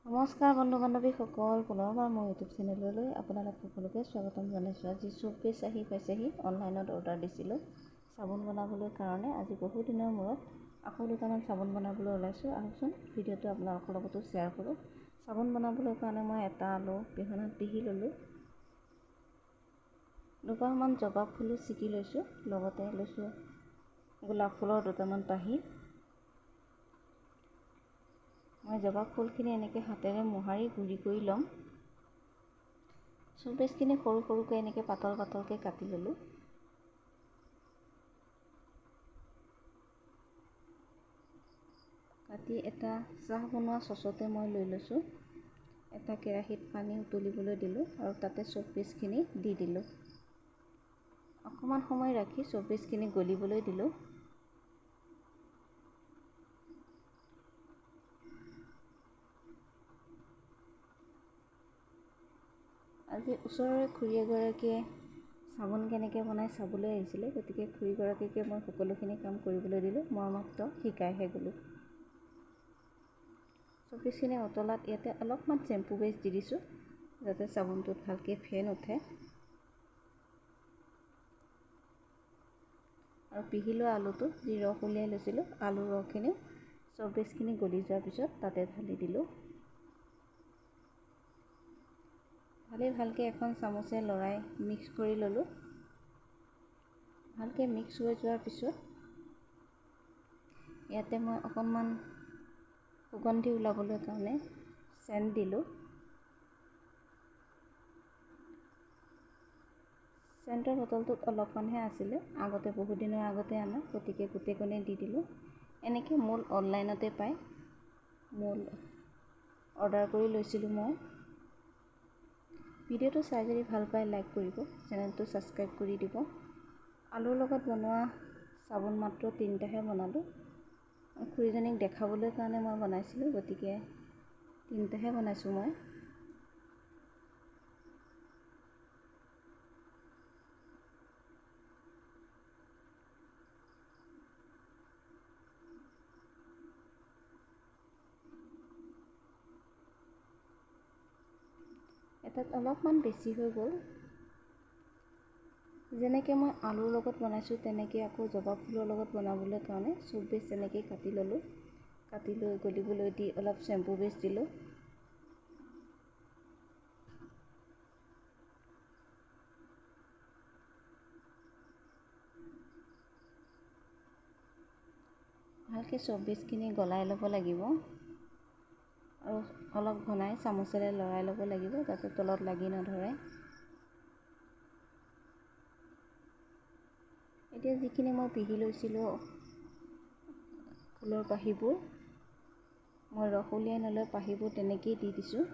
নমস্কাৰ বন্ধু বান্ধৱীসকল, পুনৰবাৰ মোৰ ইউটিউব চেনেললৈ আপোনালোক সকলোকে স্বাগতম জনাইছোঁ। আজি চব্বিছ আহি পাইছেহি। অনলাইনত অৰ্ডাৰ দিছিলোঁ চাবোন বনাবলৈ কাৰণে। আজি বহু দিনৰ মূৰত আকৌ দুটামান চাবোন বনাবলৈ ওলাইছোঁ। আহকচোন ভিডিঅ'টো আপোনালোকৰ লগতো শ্বেয়াৰ কৰোঁ। চাবোন বনাবলৈ কাৰণে মই এটা আলু পিহনাত পিহি ল'লোঁ। দুপাহমান জবা ফুলো ছিগি লৈছোঁ। লগতে লৈছোঁ গোলাপ ফুলৰ দুটামান পাহি। মই জবা ফুলখিনি এনেকৈ হাতেৰে মোহাৰি গুৰি কৰি ল'ম। চব্বিছখিনি সৰু সৰুকৈ এনেকৈ পাতল পাতলকৈ কাটি ল'লোঁ। কাটি এটা চাহ বনোৱা চচতে মই লৈ লৈছোঁ। এটা কেৰাহীত পানী উতলিবলৈ দিলোঁ আৰু তাতে চব্বিছখিনি দি দিলোঁ। অকণমান সময় ৰাখি চব্বিছখিনি গলিবলৈ দিলোঁ। আজি ওচৰৰে খুৰী এগৰাকীয়ে চাবোন কেনেকৈ বনাই চাবলৈ আহিছিলে, গতিকে খুৰীগৰাকীকে মই সকলোখিনি কাম কৰিবলৈ দিলোঁ। মই মাত্ৰ শিকাইহে গ'লোঁ। চব্বিছখিনি উতলাত ইয়াতে অলপমান চেম্পু বেছ দি দিছোঁ, যাতে চাবোনটোত ভালকৈ ফেন উঠে। আৰু পিহি লোৱা আলুটো যি ৰস উলিয়াই লৈছিলোঁ, আলুৰ ৰসখিনিও চব্বিছখিনি গলি যোৱাৰ পিছত তাতে ঢালি দিলোঁ। ভালকৈ এখন চামুচে লৰাই মিক্স কৰি ল'লোঁ। ভালকৈ মিক্স হৈ যোৱাৰ পিছত ইয়াতে মই অকণমান সুগন্ধি ওলাবলৈ কাৰণে চেণ্ট দিলোঁ। চেণ্টৰ বটলটোত অলপমানহে আছিলে, আগতে বহু দিনৰ আগতে আনা, গতিকে গোটেইকণে দি দিলোঁ। এনেকৈ মূল অনলাইনতে পায়, মূল অৰ্ডাৰ কৰি লৈছিলোঁ মই। ভিডিঅ'টো চাই যদি ভাল পায় লাইক কৰিব, চেনেলটো ছাবস্ক্ৰাইব কৰি দিব। আলুৰ লগত বনোৱা চাবোন মাত্ৰ 3টাহে বনালোঁ। খুৰীজনীক দেখাবলৈ কাৰণে মই বনাইছিলোঁ, গতিকে 3টাহে বনাইছোঁ মই। এটাত অলপমান বেছি হৈ গ'ল। যেনেকৈ মই আলুৰ লগত বনাইছোঁ তেনেকৈ আকৌ জবা ফুলৰ লগত বনাবলৈ কাৰণে চব্বিছ এনেকৈ কাটি ল'লোঁ। কাটি লৈ গলিবলৈ দি অলপ চেম্পু বেছ দিলোঁ। ভালকৈ চব্বিছখিনি গলাই ল'ব লাগিব আৰু অলপ ঘনাই চামুচেৰে লৰাই ল'ব লাগিব, যাতে তলত লাগি নধৰে। এতিয়া যিখিনি মই পিহি লৈছিলোঁ ফুলৰ পাহিবোৰ, মই ৰস উলিয়াই নলৈ পাহিবোৰ তেনেকেই দি দিছোঁ।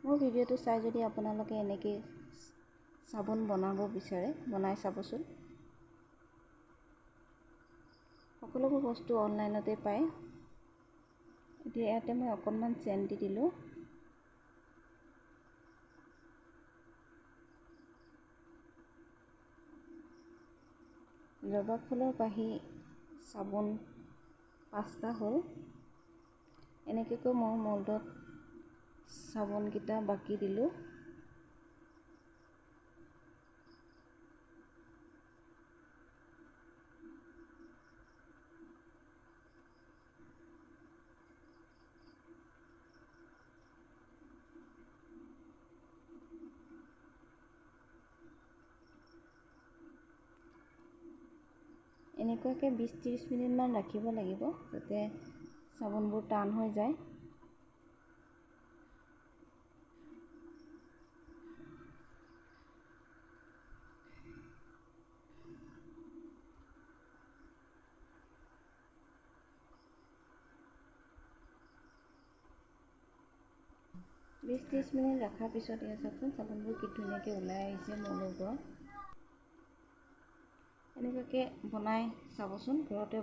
মোৰ ভিডিঅ'টো চাই যদি আপোনালোকে এনেকৈ চাবোন বনাব বিচাৰে, বনাই চাবচোন। সকলোবোৰ বস্তু অনলাইনতে পায়। এতিয়া ইয়াতে মই অকণমান চেণ্ট দি দিলোঁ। জবা ফুলৰ পাহি চাবোন 5টা হ'ল। এনেকৈ মই মল্ডত চাবোনকেইটা বাকি দিলোঁ। এনেকুৱাকৈ 20-30 মিনিটমান ৰাখিব লাগিব, যাতে চাবোনবোৰ টান হৈ যায়। বিছ 30 মিনিট ৰখাৰ পিছত এয়া চাওকচোন, চাবোনবোৰ কি ধুনীয়াকৈ ওলাই আহিছে মলৰ পৰা। এনেকুৱাকৈ বনাই চাবচোন ঘৰতে।